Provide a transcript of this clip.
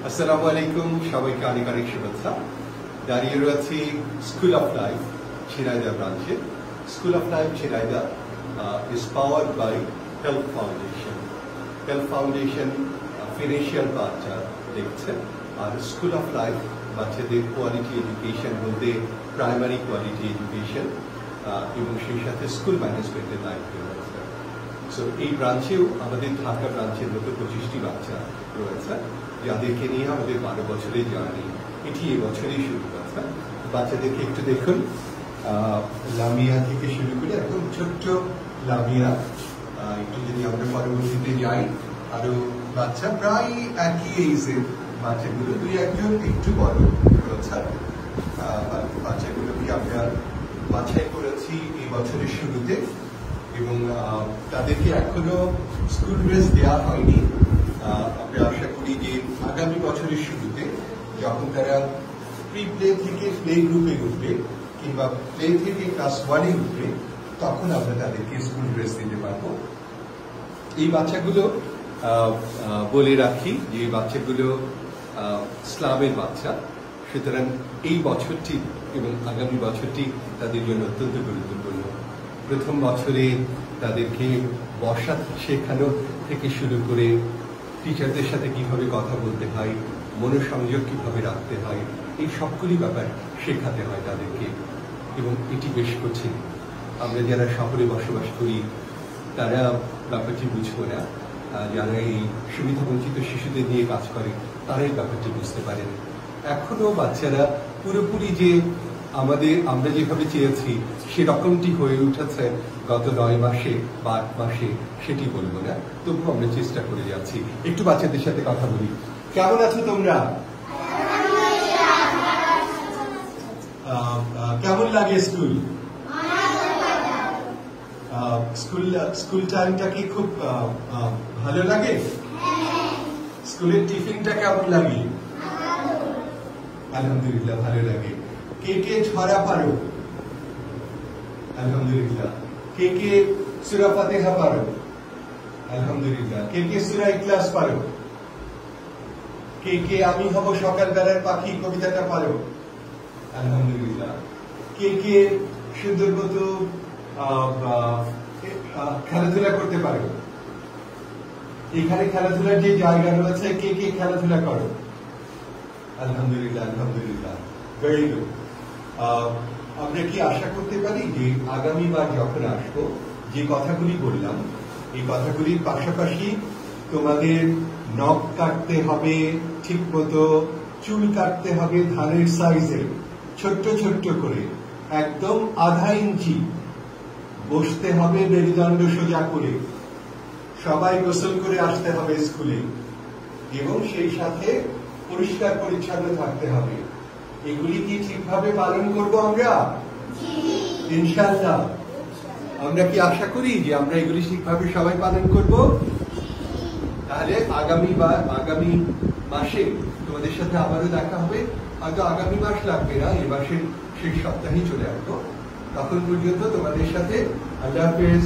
আসসালামু আলাইকুম, সবাইকে অনেক অনেক শুভেচ্ছা। দাঁড়িয়ে রয়েছি স্কুল অফ লাইফ ঝিনাইদহ ব্রাঞ্চে। School of life Jhenaidah is powered by health foundation. Health foundation financial পার্টটা দেখছে, আর স্কুল অফ লাইফ বাচ্চাদের কোয়ালিটি এডুকেশন বলতে প্রাইমারি কোয়ালিটি এডুকেশন এবং সেই সাথে স্কুল ম্যানেজমেন্টের দায়িত্ব রয়েছে। সো এই ব্রাঞ্চেও আমাদের ঢাকা ব্রাঞ্চের মতো 25টি বাচ্চা রয়েছে, যাদেরকে নিয়ে আমাদের 12 বছরের জার্নি এটি এবছরই শুরু করেছে। বাচ্চাদেরকে একটু দেখুন, লামিয়া থেকে শুরু করে একদম ছোট্ট লামিয়া। একটু যদি আমরা পরবর্তীতে যাই, আরো বাচ্চা প্রায় একই এইজের বাচ্চাগুলো, দুই একজন একটু বড় রয়েছে। বাচ্চাগুলোকে আমরা বাছাই করেছি এই বছরের শুরুতে এবং তাদেরকে এখনো স্কুল ড্রেস দেওয়া হয়নি। আমরা আশা করি যে আগামী বছরের শুরুতে যখন তারা প্রি প্লে থেকে প্লে গ্রুপে উঠবে কিংবা প্লে থেকে ক্লাস 1-এ উঠবে, তখন আমরা তাদেরকে স্কুল ড্রেস দিতে পারবো। এই বাচ্চাগুলো বলে রাখি যে এই বাচ্চাগুলো ইসলামের বাচ্চা, সুতরাং এই বছরটি এবং আগামী বছরটি তাদের জন্য অত্যন্ত গুরুত্বপূর্ণ। প্রথম বছরে তাদেরকে বসা শেখানো থেকে শুরু করে টিচারদের সাথে কিভাবে কথা বলতে হয়, মনোসংযোগ কিভাবে রাখতে হয়, এই সবগুলি ব্যাপার শেখাতে হয় তাদেরকে, এবং এটি বেশ কঠিন। আমরা যারা শহরে বসবাস করি তারা ব্যাপারটি বুঝবো না, যারা এই সুবিধাবঞ্চিত শিশুদের নিয়ে কাজ করে তারাই ব্যাপারটি বুঝতে পারেন। এখনো বাচ্চারা পুরোপুরি যে আমরা যেভাবে চেয়েছি সেরকমটি হয়ে উঠেছে গত 9 মাসে বা 8 মাসে, সেটি বলবো না, তবু আমরা চেষ্টা করে যাচ্ছি। একটু বাচ্চাদের সাথে কথা বলি। কেমন আছো তোমরা? কেমন লাগে স্কুল? স্কুল টাইমটা কি খুব ভালো লাগে? স্কুলের টিফিনটা কেমন লাগে? আলহামদুলিল্লাহ ভালো লাগে। কে কে ছড়া পারো? আলহামদুলিল্লাহ। কে কে সূরা ফাতিহা পারো? আলহামদুলিল্লাহ। কে কে সূরা ইখলাস পারো? কে কে আমি হব সকালবেলার পাখি কবিতাটা পারো? আলহামদুলিল্লাহ। কে কে সুন্দর মতো খেলাধুলা করতে পারো? এখানে খেলাধুলার যে জায়গা রয়েছে, কে কে খেলাধুলা করো? আলহামদুলিল্লাহ, আলহামদুলিল্লাহ, ভেরি গুড। আমরা কি আশা করতে পারি যে আগামীবার যখন আসবো, যে কথাগুলি বললাম এই কথাগুলির পাশাপাশি তোমাদের নখ কাটতে হবে ঠিক মতো, চুল কাটতে হবে ধানের সাইজে, ছোট্ট ছোট্ট করে, একদম আধা ইঞ্চি, বসতে হবে মেরুদণ্ড সোজা করে, সবাই গোসল করে আসতে হবে স্কুলে, এবং সেই সাথে পরিষ্কার পরিচ্ছন্ন থাকতে হবে। এগুলি কি ঠিকভাবে পালন করব আমরা? ইনশাআল্লাহ। আমরা কি আশা করি যে আমরা এগুলি ঠিকভাবে সবাই পালন করব? তাহলে আগামী মাসে তোমাদের সাথে আবারও দেখা হবে। হয়তো আগামী মাস লাগবে না, এই মাসের শেষ সপ্তাহেই চলে আসবো। তখন পর্যন্ত তোমাদের সাথে আল্লাহ হাফেজ।